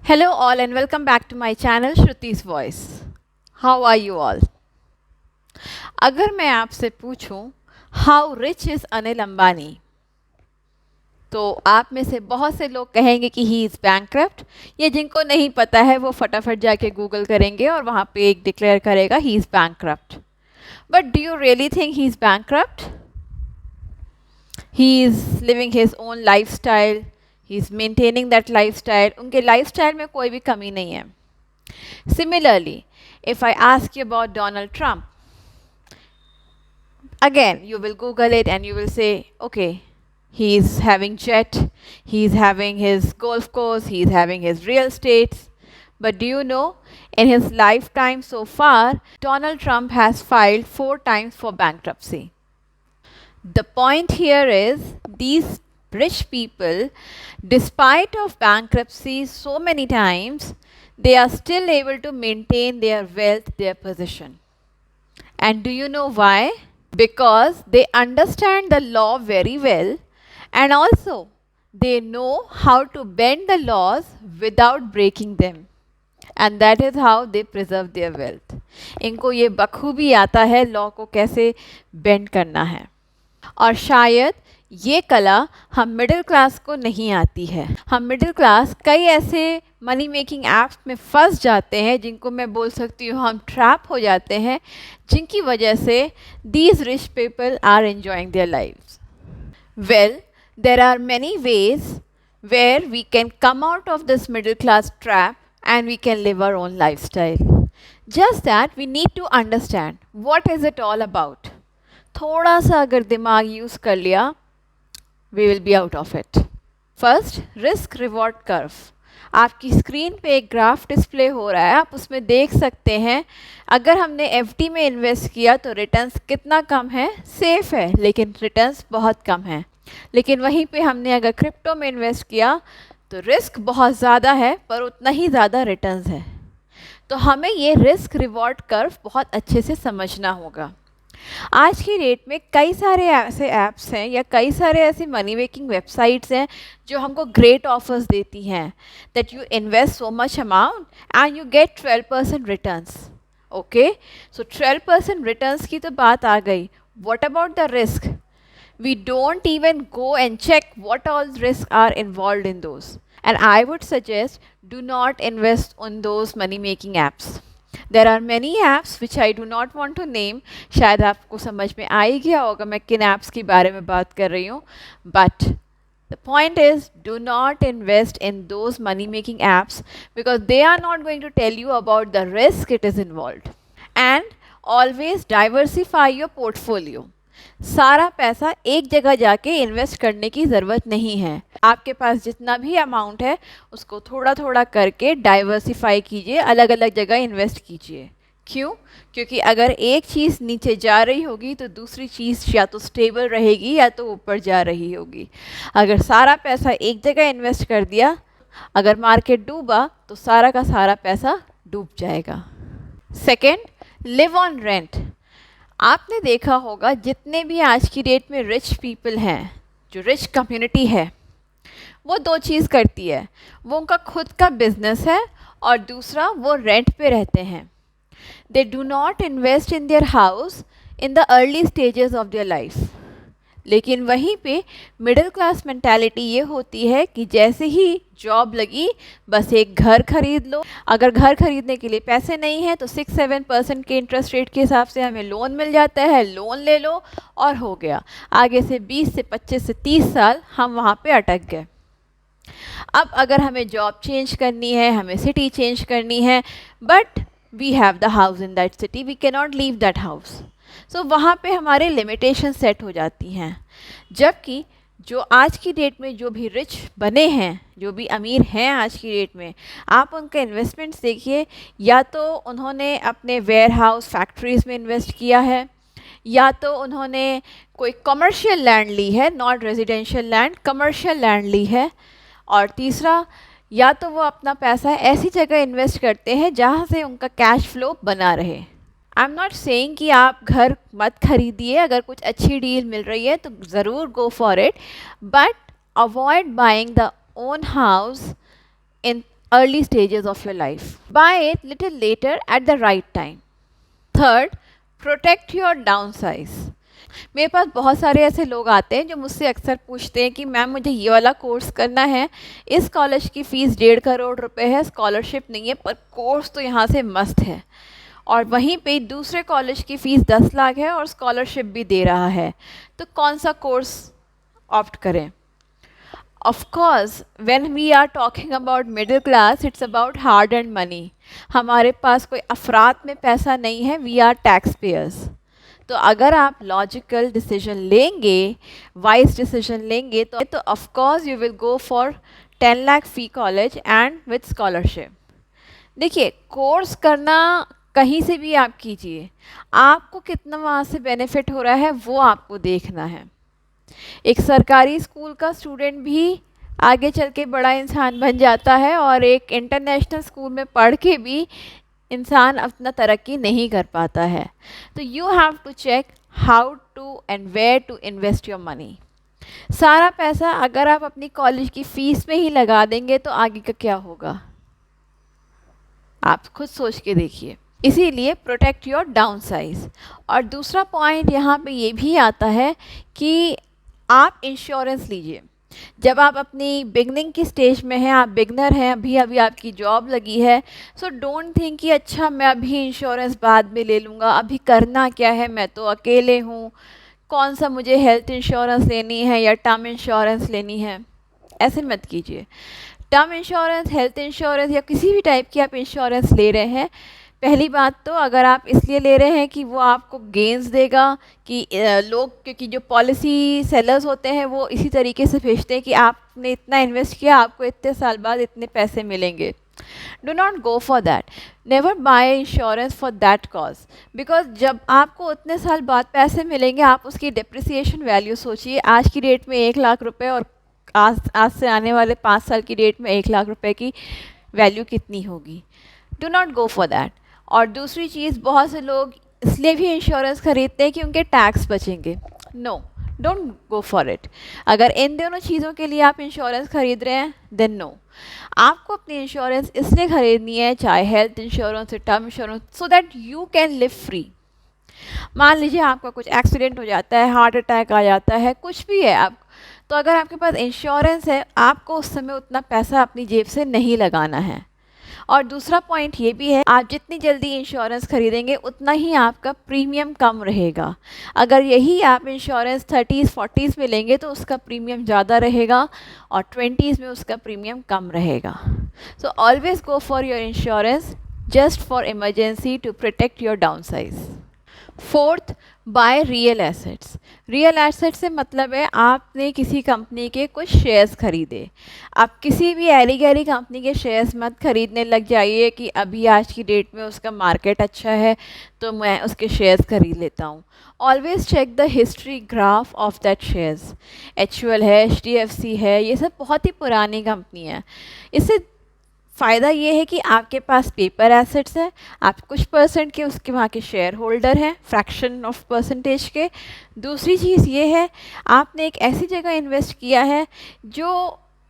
Hello all and welcome back to my channel Shruti's Voice. How are you all? अगर मैं आपसे पूछूं how rich is Anil Ambani तो आप में से बहुत से लोग कहेंगे कि ही इज़ बैंकक्रप्ट। ये जिनको नहीं पता है वो फटाफट जाके गूगल करेंगे और वहाँ पे एक डिक्लेयर करेगा he is bankrupt. But do you really think he is bankrupt? He is living his own life style, he is maintaining that life style. उनके लाइफ स्टाइल में कोई भी कमी नहीं है। Similarly, if I ask you about Donald Trump, again you will Google it and you will say, okay, he's having jet, he's having his golf course, he's having his real estates. But do you know, in his lifetime so far, Donald Trump has filed 4 times for bankruptcy. The point here is these rich people, despite of bankruptcy so many times, they are still able to maintain their wealth, their position. And do you know why? Because they understand the law very well and also they know how to bend the laws without breaking them. And that is how they preserve their wealth. इनको ये बखूबी आता है law को कैसे bend करना है और शायद ये कला हम मिडिल क्लास को नहीं आती है। हम मिडिल क्लास कई ऐसे मनी मेकिंग ऐप्स में फंस जाते हैं जिनको मैं बोल सकती हूँ हम ट्रैप हो जाते हैं, जिनकी वजह से these rich people are enjoying their lives. Well, there are many ways where we can come out of this middle class trap and we can live our own lifestyle. Just that we need to understand what is it all about. थोड़ा सा अगर दिमाग use कर लिया we will be out of it. First, risk reward curve. आपकी screen पे एक graph display हो रहा है, आप उसमें देख सकते हैं अगर हमने एफडी में इन्वेस्ट किया तो रिटर्न्स कितना कम है, सेफ है लेकिन रिटर्न्स बहुत कम है। लेकिन वहीं पे हमने अगर क्रिप्टो में इन्वेस्ट किया तो रिस्क बहुत ज़्यादा है पर उतना ही ज़्यादा रिटर्न्स है। तो हमें ये रिस्क रिवॉर्ड कर्व बहुत अच्छे से समझना होगा। आज की डेट में कई सारे ऐसे ऐप्स हैं या कई सारे ऐसे मनी मेकिंग वेबसाइट्स हैं जो हमको ग्रेट ऑफर्स देती हैं that you invest so much amount and you get 12% returns. Okay, so 12% returns की तो बात आ गई। What about the risk? We don't even go and check what all risks are involved in those. And I would suggest do not invest on those money making apps. There are many apps which I do not want to name. शायद आपको समझ में आ ही गया होगा मैं किन apps की बारे में बात कर रही हूँ. But the point is do not invest in those money making apps because they are not going to tell you about the risk it is involved. And always diversify your portfolio. सारा पैसा एक जगह जाके invest करने की ज़रूरत नहीं है। आपके पास जितना भी अमाउंट है उसको थोड़ा थोड़ा करके डाइवर्सिफाई कीजिए, अलग अलग जगह इन्वेस्ट कीजिए। क्यों? क्योंकि अगर एक चीज़ नीचे जा रही होगी तो दूसरी चीज़ या तो स्टेबल रहेगी या तो ऊपर जा रही होगी। अगर सारा पैसा एक जगह इन्वेस्ट कर दिया, अगर मार्केट डूबा तो सारा का सारा पैसा डूब जाएगा। Second, live on rent. आपने देखा होगा जितने भी आज की डेट में रिच पीपल हैं, जो रिच कम्युनिटी है, वो दो चीज़ करती है। वो उनका खुद का बिजनेस है और दूसरा वो रेंट पे रहते हैं। They do not invest in their house in the early stages of their life. लेकिन वहीं पे मिडिल क्लास मेंटालिटी ये होती है कि जैसे ही जॉब लगी बस एक घर खरीद लो। अगर घर खरीदने के लिए पैसे नहीं हैं तो 6-7% के इंटरेस्ट रेट के हिसाब से हमें लोन मिल जाता है, लोन ले लो और हो गया। आगे से 20 से 25 से 30 साल हम वहाँ पे अटक गए। अब अगर हमें जॉब चेंज करनी है, हमें सिटी चेंज करनी है, but we have the house in that city, we can not leave that house. So वहाँ पे हमारे लिमिटेशन सेट हो जाती हैं। जबकि जो आज की डेट में जो भी रिच बने हैं, जो भी अमीर हैं आज की डेट में, आप उनके इन्वेस्टमेंट्स देखिए, या तो उन्होंने अपने वेयर हाउस फैक्ट्रीज़ में इन्वेस्ट किया है, या तो उन्होंने कोई कमर्शियल लैंड ली है, not residential land, commercial land ली है, और तीसरा या तो वो अपना पैसा ऐसी जगह इन्वेस्ट करते हैं जहाँ से उनका कैश फ्लो बना रहे। आई एम नॉट सेइंग कि आप घर मत खरीदिए, अगर कुछ अच्छी डील मिल रही है तो ज़रूर गो for it, but avoid buying the own house in early stages of your life. Buy it little later at the right time. Third, protect your downsize. मेरे पास बहुत सारे ऐसे लोग आते हैं जो मुझसे अक्सर पूछते हैं कि मैम मुझे ये वाला कोर्स करना है, इस कॉलेज की फ़ीस 1.5 करोड़ रुपए है, स्कॉलरशिप नहीं है, पर कोर्स तो यहाँ से मस्त है, और वहीं पे दूसरे कॉलेज की फ़ीस 10 लाख है और स्कॉलरशिप भी दे रहा है, तो कौन सा कोर्स ऑप्ट करें? Of course, when we are talking about middle class, it's about hard earned money. हमारे पास कोई अफरात में पैसा नहीं है, we are tax payers. तो अगर आप लॉजिकल डिसीजन लेंगे, वाइज डिसीजन लेंगे, तो of course you will go for 10 lakh fee college and with scholarship. देखिए, कोर्स करना कहीं से भी आप कीजिए, आपको कितना वहाँ से बेनिफिट हो रहा है वो आपको देखना है. एक सरकारी स्कूल का स्टूडेंट भी आगे चल के बड़ा इंसान बन जाता है, और एक इंटरनेशनल स्कूल में पढ़ के भी इंसान अपना तरक्की नहीं कर पाता है. तो you have to check how to and where to invest your money. सारा पैसा अगर आप अपनी कॉलेज की फ़ीस में ही लगा देंगे तो आगे का क्या होगा, आप खुद सोच के देखिए. इसीलिए प्रोटेक्ट योर डाउन साइज. और दूसरा पॉइंट यहाँ पे ये भी आता है कि आप इंश्योरेंस लीजिए. जब आप अपनी बिगनिंग की स्टेज में हैं, आप बिगनर हैं, अभी अभी आपकी जॉब लगी है, सो डोंट थिंक कि अच्छा मैं अभी इंश्योरेंस बाद में ले लूँगा, अभी करना क्या है, मैं तो अकेले हूँ, कौन सा मुझे हेल्थ इंश्योरेंस लेनी है या टर्म इंश्योरेंस लेनी है. ऐसे मत कीजिए. टर्म इंश्योरेंस, हेल्थ इंश्योरेंस या किसी भी टाइप की आप इंश्योरेंस ले रहे हैं, पहली बात तो अगर आप इसलिए ले रहे हैं कि वो आपको गेंस देगा, कि लोग, क्योंकि जो पॉलिसी सेलर्स होते हैं वो इसी तरीके से भेजते हैं कि आपने इतना इन्वेस्ट किया, आपको इतने साल बाद इतने पैसे मिलेंगे. Do not go for that. Never buy insurance for that cause. Because जब आपको उतने साल बाद पैसे मिलेंगे, आप उसकी डिप्रिसिएशन वैल्यू सोचिए. आज की डेट में 1 लाख रुपए और आज से आने वाले 5 साल की डेट में 1 लाख रुपए की वैल्यू कितनी होगी. Do not go for that. और दूसरी चीज़, बहुत से लोग इसलिए भी इंश्योरेंस खरीदते हैं कि उनके टैक्स बचेंगे. No, don't go for it. अगर इन दोनों चीज़ों के लिए आप इंश्योरेंस खरीद रहे हैं, देन नो. आपको अपनी इंश्योरेंस इसलिए खरीदनी है, चाहे हेल्थ इंश्योरेंस या term insurance, so that you can live free. मान लीजिए आपका कुछ एक्सीडेंट हो जाता है, हार्ट अटैक आ जाता है, कुछ भी है आप, तो अगर आपके पास इंश्योरेंस है, आपको उस समय उतना पैसा अपनी जेब से नहीं लगाना है. और दूसरा पॉइंट ये भी है, आप जितनी जल्दी इंश्योरेंस खरीदेंगे उतना ही आपका प्रीमियम कम रहेगा. अगर यही आप इंश्योरेंस 30s 40s में लेंगे तो उसका प्रीमियम ज़्यादा रहेगा, और 20s में उसका प्रीमियम कम रहेगा. So always go for your insurance just for emergency to protect your downsize. Fourth, buy real assets. Real asset से मतलब है आपने किसी कंपनी के कुछ शेयर्स खरीदे. आप किसी भी ऐरी गैरी कंपनी के शेयर्स मत खरीदने लग जाइए कि अभी आज की डेट में उसका मार्केट अच्छा है तो मैं उसके शेयर्स खरीद लेता हूँ. Always check the history graph of that shares. HUL है, HDFC है, ये सब बहुत ही पुरानी कंपनी है. इससे फ़ायदा ये है कि आपके पास पेपर एसेट्स हैं, आप कुछ परसेंट के उसके वहाँ के शेयर होल्डर हैं, फ्रैक्शन ऑफ परसेंटेज के. दूसरी चीज़ ये है, आपने एक ऐसी जगह इन्वेस्ट किया है जो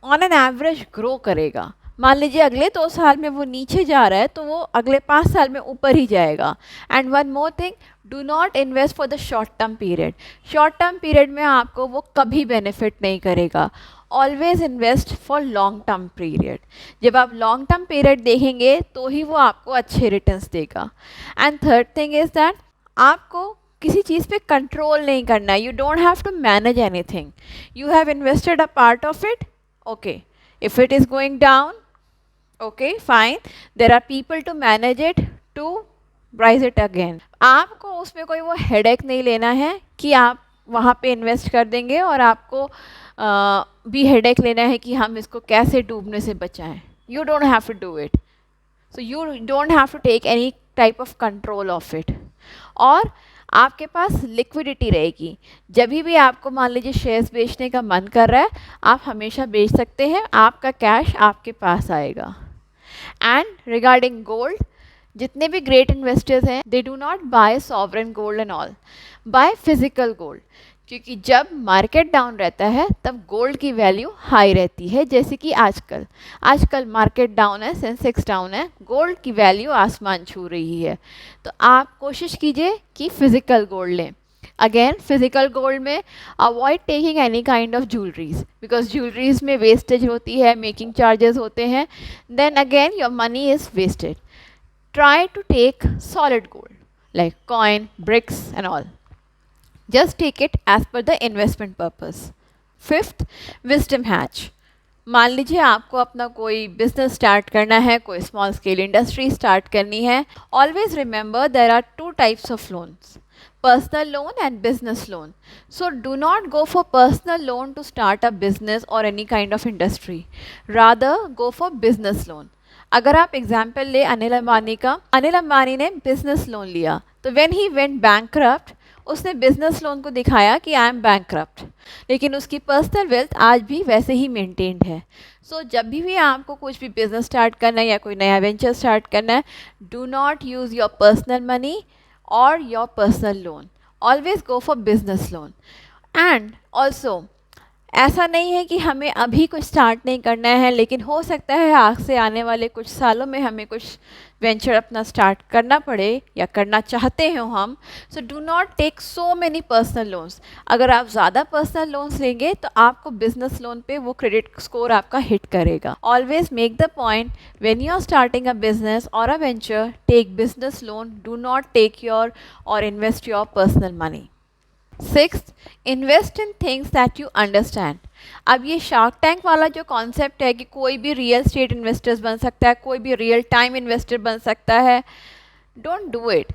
ऑन एन एवरेज ग्रो करेगा. मान लीजिए अगले 2 साल में वो नीचे जा रहा है तो वो अगले 5 साल में ऊपर ही जाएगा. And one more thing, do not invest for the short term period. Short term period में आपको वो कभी बेनिफिट नहीं करेगा. Always invest for long term period. जब आप लॉन्ग टर्म पीरियड देखेंगे तो ही वो आपको अच्छे रिटर्न्स देगा. And third thing is that आपको किसी चीज़ पे कंट्रोल नहीं करना है. You don't have to manage anything. You have invested a part of it, okay, if it is going down, okay fine, there are people to manage it to rise it again. आपको उसमें कोई वो headache नहीं लेना है कि आप वहाँ पे इन्वेस्ट कर देंगे और आपको भी हेडेक लेना है कि हम इसको कैसे डूबने से बचाएं. You don't have to do it. So you don't have to take any type of control of it. और आपके पास लिक्विडिटी रहेगी. जब भी आपको मान लीजिए शेयर्स बेचने का मन कर रहा है, आप हमेशा बेच सकते हैं, आपका कैश आपके पास आएगा. एंड रिगार्डिंग गोल्ड, जितने भी ग्रेट इन्वेस्टर्स हैं, they do not buy sovereign gold and all, buy physical gold. क्योंकि जब मार्केट डाउन रहता है तब गोल्ड की वैल्यू हाई रहती है, जैसे कि आजकल आजकल मार्केट डाउन है, सेंसेक्स डाउन है, गोल्ड की वैल्यू आसमान छू रही है। तो आप कोशिश कीजिए कि फिजिकल गोल्ड लें। अगेन फिजिकल गोल्ड में avoid taking any kind of jewelleries, because jewelleries में वेस्टेज होती है, मेकिंग चार्जेस होते हैं, then again your money is wasted. Try to take solid gold like coin, bricks and all. Just take it as per the investment purpose. Fifth, wisdom hatch. मान लीजिए आपको अपना कोई बिजनेस स्टार्ट करना है, कोई स्मॉल स्केल इंडस्ट्री स्टार्ट करनी है। Always remember there are two types of loans, personal loan and business loan. So do not go for personal loan to start a business or any kind of industry. Rather go for business loan. अगर आप example ले अनिल अंबानी का, अनिल अंबानी ने business loan लिया, तो when he went bankrupt उसने business loan को दिखाया कि आई एम बैंकक्रप्ट, लेकिन उसकी पर्सनल वेल्थ आज भी वैसे ही मेंटेन्ड है। सो जब भी आपको कुछ भी बिजनेस स्टार्ट करना है या कोई नया वेंचर स्टार्ट करना है, do not use your personal money और your personal loan, always go for business loan. And also ऐसा नहीं है कि हमें अभी कुछ स्टार्ट नहीं करना है, लेकिन हो सकता है आज से आने वाले कुछ सालों में हमें कुछ वेंचर अपना स्टार्ट करना पड़े या करना चाहते हो हम। So do not take so many personal loans. अगर आप ज़्यादा पर्सनल लोन्स लेंगे तो आपको बिजनेस लोन पे वो क्रेडिट स्कोर आपका हिट करेगा। Always make the point when you are starting a business और a venture, take business loan, do not take your और invest your personal money. Sixth, invest in things that you understand. अब ये shark tank वाला जो concept है कि कोई भी रियल स्टेट इन्वेस्टर्स बन सकता है, कोई भी रियल टाइम इन्वेस्टर बन सकता है, डोंट डू इट।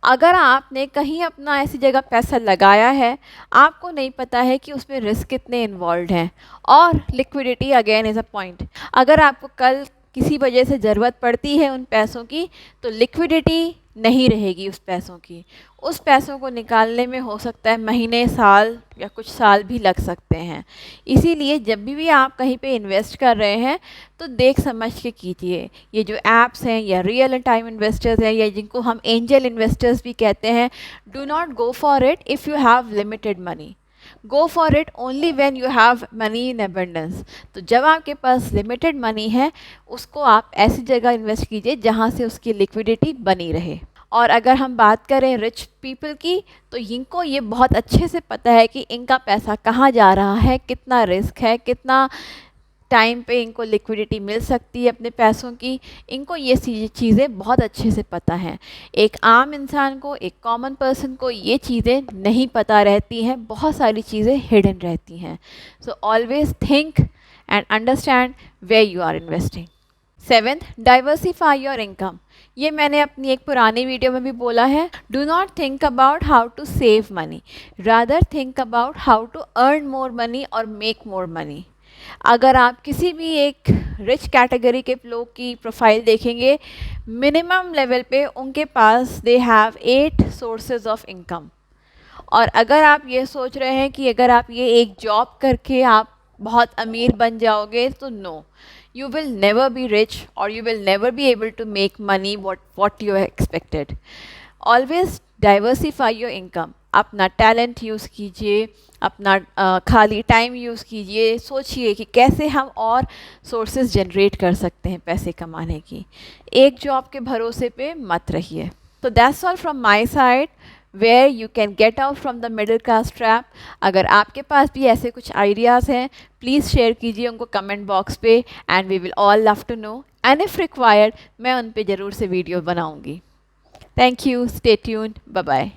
अगर आपने कहीं अपना ऐसी जगह पैसा लगाया है, आपको नहीं पता है कि उसमें रिस्क कितने इन्वॉल्व हैं, और liquidity again is a point. अगर आपको कल किसी वजह से ज़रूरत पड़ती है उन पैसों की, तो लिक्विडिटी नहीं रहेगी उस पैसों की। उस पैसों को निकालने में हो सकता है महीने, साल या कुछ साल भी लग सकते हैं। इसीलिए जब भी आप कहीं पे इन्वेस्ट कर रहे हैं तो देख समझ के कीजिए। ये जो ऐप्स हैं या रियल टाइम इन्वेस्टर्स हैं या जिनको हम एंजल इन्वेस्टर्स भी कहते हैं, do not go for it if you have limited money. Go for it only when you have money in abundance. तो जब आपके पास लिमिटेड मनी है, उसको आप ऐसी जगह इन्वेस्ट कीजिए जहाँ से उसकी लिक्विडिटी बनी रहे। और अगर हम बात करें रिच पीपल की, तो इनको ये बहुत अच्छे से पता है कि इनका पैसा कहाँ जा रहा है, कितना रिस्क है, कितना टाइम पे इनको लिक्विडिटी मिल सकती है अपने पैसों की। इनको ये चीज़ें बहुत अच्छे से पता हैं। एक आम इंसान को, एक कॉमन पर्सन को ये चीज़ें नहीं पता रहती हैं, बहुत सारी चीज़ें हिडन रहती हैं। So always think and understand where you are investing. Seventh, diversify your income. ये मैंने अपनी एक पुरानी वीडियो में भी बोला है। Do not think about how to save money, rather think about how to earn more money और मेक मोर मनी। अगर आप किसी भी एक रिच कैटेगरी के लोग की प्रोफाइल देखेंगे, मिनिमम लेवल पे उनके पास they have 8 sources of income. और अगर आप ये सोच रहे हैं कि अगर आप ये एक जॉब करके आप बहुत अमीर बन जाओगे, तो no, you will never be rich or you will never be able to make money what you expected. Always diversify your income. अपना टैलेंट यूज़ कीजिए, अपना खाली टाइम यूज़ कीजिए, सोचिए कि कैसे हम और सोर्सेज जनरेट कर सकते हैं पैसे कमाने की। एक जॉब के भरोसे पे मत रहिए। तो that's all from my side where you can get out from the middle class trap. अगर आपके पास भी ऐसे कुछ आइडियाज़ हैं, प्लीज़ शेयर कीजिए उनको कमेंट बॉक्स पे, and we will all love to know, and if required मैं उन पे ज़रूर से वीडियो बनाऊंगी। Thank you, stay tuned, bye bye.